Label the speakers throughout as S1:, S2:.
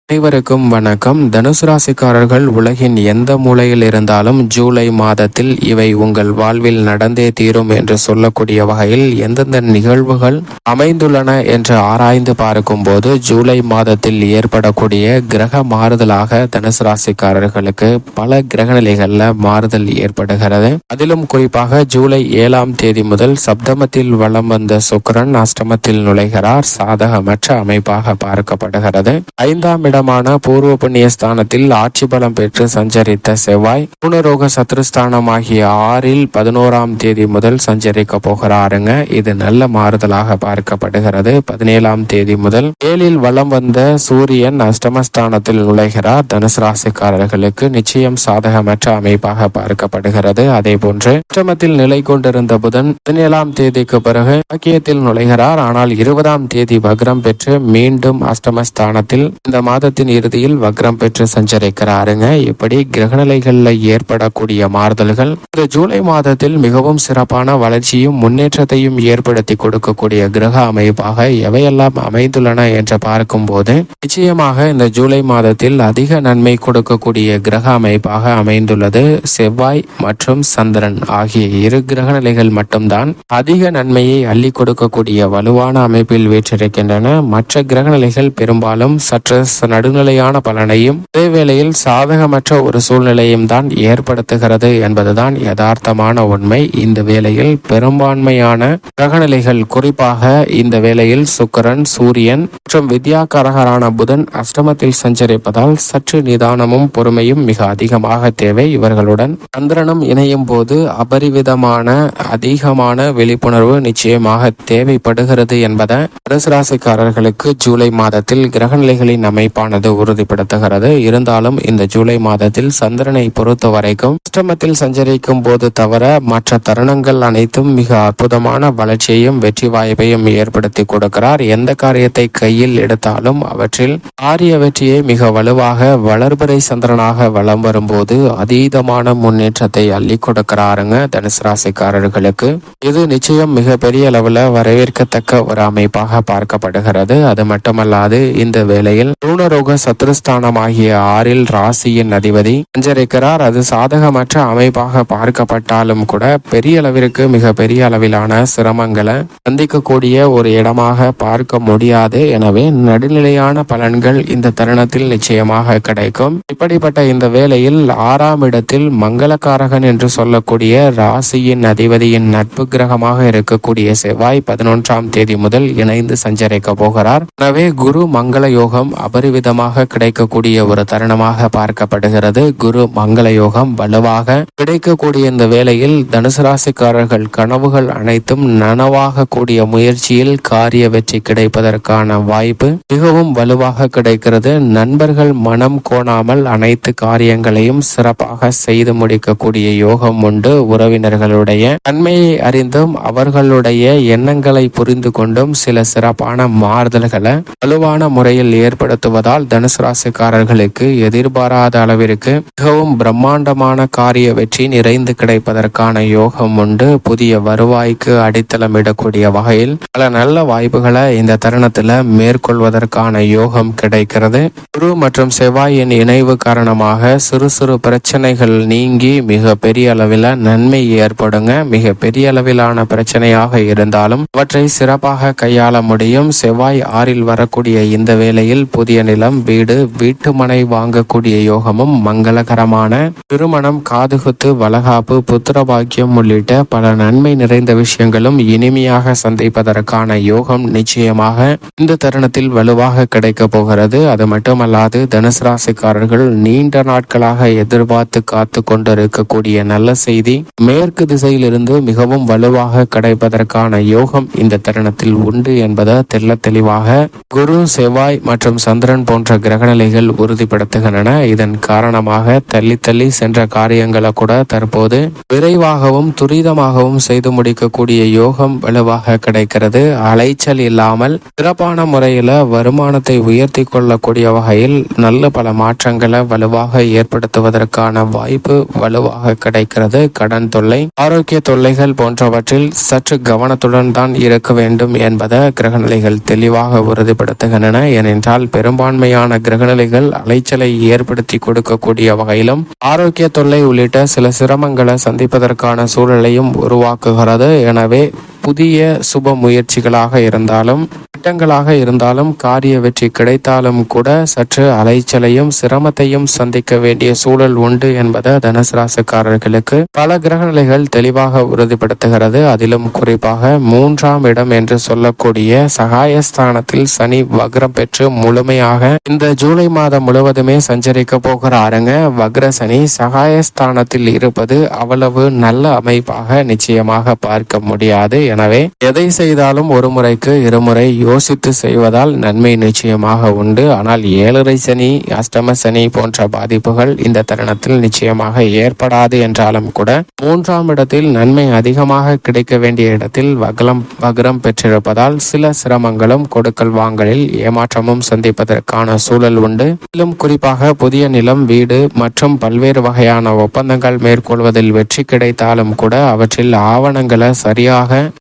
S1: அனைவருக்கும் வணக்கம். தனுசு ராசிக்காரர்கள் உலகின் எந்த மூலையில் இருந்தாலும் ஜூலை மாதத்தில் இவை உங்கள் வாழ்வில் நடந்தே தீரும் என்று சொல்லக்கூடிய வகையில் எந்தெந்த நிகழ்வுகள் அமைந்துள்ளன என்று ஆராய்ந்து பார்க்கும் போது ஜூலை மாதத்தில் ஏற்படக்கூடிய கிரக மாறுதலாக தனுசு ராசிக்காரர்களுக்கு பல கிரகநிலைகள்ல மாறுதல் ஏற்படுகிறது. அதிலும் குறிப்பாக ஜூலை 7ஆம் தேதி முதல் சப்தமத்தில் வலம் வந்த சுக்கிரன் அஷ்டமத்தில் நுழைகிறார். சாதகமற்ற அமைப்பாக பார்க்கப்படுகிறது. 5ஆம் இடமான பூர்வ புண்ணிய ஸ்தானத்தில் ஆட்சி பலம் பெற்று சஞ்சரித்த செவ்வாய் பூனரோக சத்ருஸ்தானம் ஆகிய 6இல் 11ஆம் தேதி முதல் சஞ்சரிக்க போகிறாருங்க. இது நல்ல மாறுதலாக பார்க்கப்படுகிறது. 17ஆம் தேதி முதல் 7இல் வலம் வந்த சூரியன் அஷ்டமஸ்தானத்தில் நுழைகிறார். தனுசு ராசிக்காரர்களுக்கு நிச்சயம் சாதகமற்ற அமைப்பாக பார்க்கப்படுகிறது. அதே போன்று அஷ்டமத்தில் நிலை கொண்டிருந்த புதன் 17ஆம் தேதிக்கு பிறகு பாக்கியத்தில் நுழைகிறார். ஆனால் 20ஆம் தேதி வக்ரம் பெற்று மீண்டும் அஷ்டமஸ்தானத்தில் இந்த மாதத்தின் இறுதியில் வக்ரம் பெற்று சஞ்சரிக்கிறாருங்க. இப்படி கிரகநிலைகள்ல ஏற்படக்கூடிய மாறுதல்கள் இந்த ஜூலை மாதத்தில் மிகவும் சிறப்பான வளர்ச்சியும் முன்னேற்றத்தையும் ஏற்படுத்தி கொடுக்கக்கூடிய கிரக அமைப்பாக எவையெல்லாம் அமைந்துள்ளன என்று பார்க்கும் போது நிச்சயமாக இந்த ஜூலை மாதத்தில் அதிக நன்மை கொடுக்கக்கூடிய கிரக அமைப்பாக அமைந்துள்ளது செவ்வாய் மற்றும் சந்திரன் ஆகிய இரு கிரகநிலைகள் மட்டும்தான் அதிக நன்மையை அள்ளி கொடுக்கக்கூடிய வலுவான அமைப்பில் வீற்றிருக்கின்றன. மற்ற கிரகநிலைகள் பெரும்பாலும் சற்று நடுநிலையான பலனையும் அதேவேளையில் சாதகமற்ற ஒரு சூழ்நிலையும் தான் ஏற்படுத்துகிறது என்பதுதான் யதார்த்தமான உண்மை. இந்த வேளையில் பெரும்பான்மையான கிரகநிலைகள் குறிப்பாக இந்த வேளையில் சுக்கிரன், சூரியன் மற்றும் வித்யாகாரகரான புதன் அஷ்டமத்தில் சஞ்சரிப்பதால் சற்று நிதானமும் பொறுமையும் மிக அதிகமாக தேவை. இவர்களுடன் சந்திரனும் இணையும் போது அபரிவிதமான அதிகமான விழிப்புணர்வு நிச்சயமாக தேவைப்படுகிறது என்பதை தனுசு ராசிக்காரர்களுக்கு ஜூலை மாதத்தில் கிரகநிலைகளின் அமைப்பானது உறுதிப்படுத்துகிறது. இருந்தாலும் இந்த ஜூலை மாதத்தில் சந்திரனை பொறுத்த வரைக்கும் அஷ்டமத்தில் சஞ்சரிக்கும் போது தவிர மற்ற தருணங்கள் அனைத்தும் மிக அற்புதமான வளர்ச்சியையும் வெற்றி வாய்ப்பையும் ஏற்படுத்தி கொடுக்கிறார். எந்த காரியத்தை கையில் எடுத்தாலும் அவற்றில் காரிய வெற்றியை மிக வலுவாக வளர்பிறை சந்திரனாக வலம் வரும்போது அதீதமான முன்னேற்றத்தை அள்ளி கொடுக்கிறாருங்க தனுசு ராசிக்காரர்களுக்கு. இது நிச்சயம் மிக பெரிய அளவில் வரவேற்கத்தக்க ஒரு அமைப்பாக பார்க்கப்படுகிறது. அது மட்டுமல்லாது இந்த வேளையில் பூனரோக சத்ருஸ்தானம் ஆகிய 6இல் ராசியின் அதிபதி சஞ்சரிக்கிறார். அது சாதகமற்ற அமைப்பாக பார்க்கப்பட்டாலும் கூட பெரிய அளவிற்கு மிக பெரிய அளவிலான சிரமங்களை சந்திக்கக்கூடிய ஒரு இடமாக பார்க்க முடியாது. எனவே நடுநிலையான பலன்கள் இந்த தருணத்தில் நிச்சயமாக கிடைக்கும். இப்படிப்பட்ட இந்த வேளையில் 6ஆம் இடத்தில் மங்களகாரகன் என்று சொல்லக்கூடிய ராசியின் அதிபதியின் நட்பு கிரகமாக இருக்கக்கூடிய செவ்வாய் 11ஆம் தேதி முதல் இணைந்து சஞ்சரிக்க போகிறார். எனவே குரு மங்கள யோகம் அபரிவிதமாக கிடைக்கக்கூடிய ஒரு தருணமாக பார்க்கப்படுகிறது. குரு மங்கள யோகம் வலுவாக கிடைக்கக்கூடிய இந்த வேளையில் தனுசு ராசிக்காரர்கள் கனவுகள் அனைத்தும் நனவாக கூடிய முயற்சியில் காரிய வெற்றி கிடைப்பதற்கான வாய்ப்பு மிகவும் வலுவாக கிடைக்கிறது. நண்பர்கள் மனம் கோணாமல் அனைத்து காரியங்களையும் சிறப்பாக செய்து முடிக்கக்கூடிய யோகம் உண்டு. உறவினர்களுடைய தன்மையை அறிந்தும் அவர்களுடைய எண்ணங்களை புரிந்து கொண்டும் சில சிறப்பான மாறுதல்களை வலுவான முறையில் ஏற்படுத்துவதால் தனுசு ராசிக்காரர்களுக்கு எதிர்பாராத அளவிற்கு மிகவும் பிரம்மாண்டமான காரிய வெற்றி நிறைந்து கிடைப்பதற்கான யோகம் உண்டு. புதிய வருவாய்க்கு அடித்தளமிடக்கூடிய வகையில் பல நல்ல வாய்ப்புகளை இந்த தருணத்துல மேற்கொள்வதற்கான யோகம் கிடைக்கிறது. குரு மற்றும் செவ்வாயின் இணைவு காரணமாக சிறு சிறு பிரச்சனைகள் நீங்கி மிக பெரிய அளவில் நன்மை ஏற்படுங்க. மிக பெரிய அளவிலான பிரச்சனையாக இருந்தாலும் அவற்றை சிறப்பாக கையாள முடியும். செவ்வாய் 6இல் வரக்கூடிய இந்த வேளையில் புதிய நிலம், வீடு, வீட்டுமனை வாங்கக்கூடிய யோகமும் மங்களகரமான திருமணம், காதுகுத்து, வளகாப்பு, புத்திர பாக்கியம் உள்ளிட்ட பல நன்மை நிறைந்த விஷயங்களும் இனிமையாக சந்திப்பதற்கான யோகம் நிச்சயமாக இந்த தருணத்தில் வலுவாக கிடைக்க போகிறது. அது மட்டுமல்லாது தனுசு ராசிக்காரர்கள் நீண்ட நாட்களாக எதிர்பார்த்து காத்து கொண்டிருக்கக்கூடிய நல்ல செய்தி மேற்கு திசையிலிருந்து மிகவும் வலுவாக கிடைப்பதற்கான யோகம் இந்த தருணத்தில் உண்டு என்பதை தெள்ள தெளிவாக குரு, செவ்வாய் மற்றும் சந்திரன் போன்ற கிரகநிலைகள் உறுதிப்படுத்துகின்றன. இதன் காரணமாக தள்ளி சென்ற காரியங்களை கூட தற்போது விரைவாகவும் துரிதமாகவும் செய்து முடிக்கக்கூடிய யோகம் வலுவாக கிடைக்கிறது. அலைச்சல் இல்லாமல் சிறப்பான முறையில வருமானத்தை உயர்த்தி கொள்ளக்கூடிய வகையில் நல்ல பல மாற்றங்களை வலுவாக ஏற்படுத்துவதற்கான வாய்ப்பு வலுவாக கிடைக்கிறது. கடன் தொல்லை, ஆரோக்கிய தொல்லைகள் போன்றவற்றில் சற்று கவனத்துடன் தான் இருக்க வேண்டும் என்பதை கிரகநிலைகள் தெளிவாக உறுதிப்படுத்துகின்றன. ஏனென்றால் பெரும்பான்மை பெரும்பான்மையான கிரகநிலைகள் அலைச்சலை ஏற்படுத்தி கொடுக்கக்கூடிய வகையிலும் ஆரோக்கிய தொல்லை உள்ளிட்ட சில சிரமங்களை சந்திப்பதற்கான சூழலையும் உருவாக்குகிறது. எனவே புதிய சுப முயற்சிகளாக இருந்தாலும் திட்டங்களாக இருந்தாலும் காரிய வெற்றி கிடைத்தாலும் கூட சற்று அலைச்சலையும் சிரமத்தையும் சந்திக்க வேண்டிய சூழல் உண்டு என்பதை தனுசு ராசிக்காரர்களுக்கு பல கிரகநிலைகள் தெளிவாக உறுதிப்படுத்துகிறது. அதிலும் குறிப்பாக 3ஆம் இடம் என்று சொல்லக்கூடிய சகாயஸ்தானத்தில் சனி வக்ரம் பெற்று முழுமையாக இந்த ஜூலை மாதம் முழுவதுமே சஞ்சரிக்க போகிறாருங்க. வக்ர சனி சகாயஸ்தானத்தில் இருப்பது அவ்வளவு நல்ல அமைப்பாக நிச்சயமாக பார்க்க முடியாது. எனவே எதை செய்தாலும் ஒரு முறைக்கு இருமுறை யோசித்து செய்வதால் நன்மை நிச்சயமாக உண்டு. ஆனால் 7.5 சனி, அஷ்டம சனி போன்ற பாதிப்புகள் இந்த தருணத்தில் நிச்சயமாக ஏற்படாது என்றாலும் கூட 3ஆம் இடத்தில் நன்மை அதிகமாக கிடைக்க வேண்டிய இடத்தில் வக்ரம் பெற்றிருப்பதால் சில சிரமங்களும் கொடுக்கல் வாங்கலில் ஏமாற்றமும் சந்திப்பதற்கான சூழல் உண்டு. மேலும் குறிப்பாக புதிய நிலம், வீடு மற்றும் பல்வேறு வகையான ஒப்பந்தங்கள் மேற்கொள்வதில் வெற்றி கிடைத்தாலும் கூட அவற்றில் ஆவணங்களை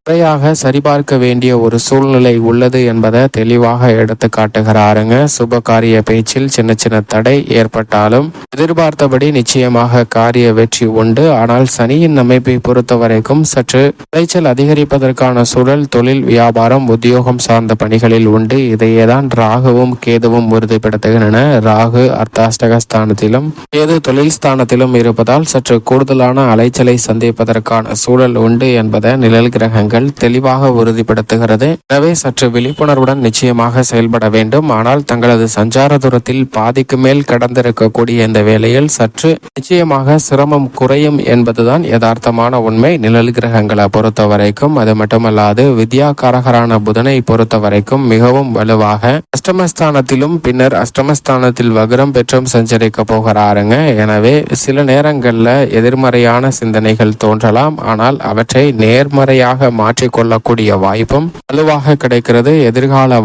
S1: முறையாக சரிபார்க்க வேண்டிய ஒரு சூழ்நிலை உள்ளது என்பதை தெளிவாக எடுத்து காட்டுகிறாருங்க. சுப காரிய பேச்சில் சின்ன சின்ன தடை ஏற்பட்டாலும் எதிர்பார்த்தபடி நிச்சயமாக காரிய வெற்றி உண்டு. ஆனால் சனியின் அமைப்பை பொறுத்த வரைக்கும் சற்று விளைச்சல் அதிகரிப்பதற்கான சூழல் தொழில், வியாபாரம், உத்தியோகம் சார்ந்த பணிகளில் உண்டு. இதையேதான் ராகுவும் கேதுவும் உறுதிப்படுத்துகின்றன. ராகு அர்த்தாஷ்டகஸ்தானத்திலும் கேது தொழில் ஸ்தானத்திலும் இருப்பதால் சற்று கூடுதலான அலைச்சலை சந்திப்பதற்கான சூழல் உண்டு என்பதை நிழல் கிரகங்கள் தெளிவாக உறுதிப்படுத்துகிறது. எனவே சற்று விழிப்புணர்வுடன் நிச்சயமாக செயல்பட வேண்டும். ஆனால் தங்களது சஞ்சார தூரத்தில் பாதிக்கு மேல் கடந்திருக்கக்கூடிய இந்த வேளையில் சற்று நிச்சயமாக சிரமம் குறையும் என்பதுதான் யதார்த்தமான உண்மை நிழல் கிரகங்களை பொறுத்த வரைக்கும். அது மட்டுமல்லாது வித்யாகாரகரான புதனை பொறுத்த வரைக்கும் மிகவும் வலுவாக அஷ்டமஸ்தானத்திலும் பின்னர் அஷ்டமஸ்தானத்தில் வக்ரம் பெற்றும் சஞ்சரிக்க போகிறாருங்க. எனவே சில நேரங்களில் எதிர்மறையான சிந்தனைகள் தோன்றலாம். ஆனால் அவற்றை நேர்மறையாக மாற்றிக்கொள்ளக்கூடிய வாய்ப்பும் வலுவாக கிடைக்கிறது. எதிர்கால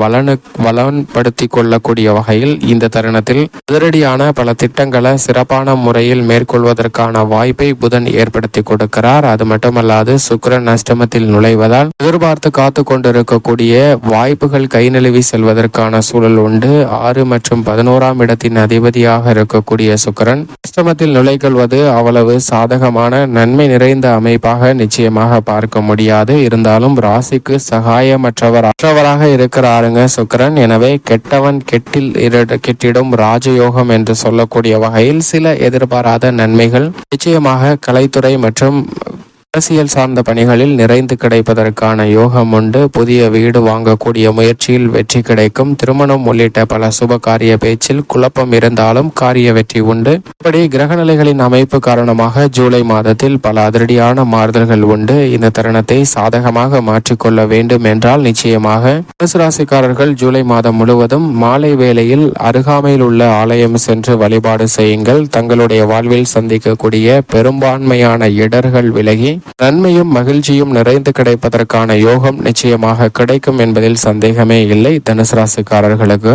S1: வளன்படுத்தி கொள்ளக்கூடிய வகையில் இந்த தருணத்தில் அதிரடியான பல திட்டங்களை சிறப்பான முறையில் மேற்கொள்வதற்கான வாய்ப்பை புதன் ஏற்படுத்தி கொடுக்கிறார். அது மட்டுமல்லாது சுக்கிரன் அஷ்டமத்தில் நுழைவதால் எதிர்பார்த்து காத்து கொண்டிருக்கக்கூடிய வாய்ப்புகள் கை நழுவி செல்வதற்கான சூழல் உண்டு. 6 மற்றும் 11ஆம் இடத்தின் அதிபதியாக இருக்கக்கூடிய சுக்கிரன் அஷ்டமத்தில் நுழைகொள்வது அவ்வளவு சாதகமான நன்மை நிறைந்த அமைப்பாக நிச்சயமாக பார்க்க முடியாது. இருந்தாலும் ராசிக்கு சகாயமற்றவராக இருக்கிறாருங்க சுக்கிரன். எனவே கெட்டவன் கெட்டிடும் ராஜயோகம் என்று சொல்லக்கூடிய வகையில் சில எதிர்பாராத நன்மைகள் நிச்சயமாக கலைத்துறை மற்றும் அரசியல் சார்ந்த பணிகளில் நிறைந்து கிடைப்பதற்கான யோகம் உண்டு. புதிய வீடு வாங்கக்கூடிய முயற்சியில் வெற்றி கிடைக்கும். திருமணம் உள்ளிட்ட பல சுப காரிய பேச்சில் குழப்பம் இருந்தாலும் காரிய வெற்றி உண்டு. இப்படி கிரகநிலைகளின் அமைப்பு காரணமாக ஜூலை மாதத்தில் பல அதிரடியான மாறுதல்கள் உண்டு. இந்த தருணத்தை சாதகமாக மாற்றிக்கொள்ள வேண்டும் என்றால் நிச்சயமாக தனுசு ராசிக்காரர்கள் ஜூலை மாதம் முழுவதும் மாலை வேளையில் அருகாமையில் உள்ள ஆலயம் சென்று வழிபாடு செய்யுங்கள். தங்களுடைய வாழ்வில் சந்திக்கக்கூடிய பெரும்பான்மையான இடர்கள் விலகி நன்மையும் மகிழ்ச்சியும் நிறைந்து கிடைப்பதற்கான யோகம் நிச்சயமாக கிடைக்கும் என்பதில் சந்தேகமே இல்லை தனுசு ராசிக்காரர்களுக்கு.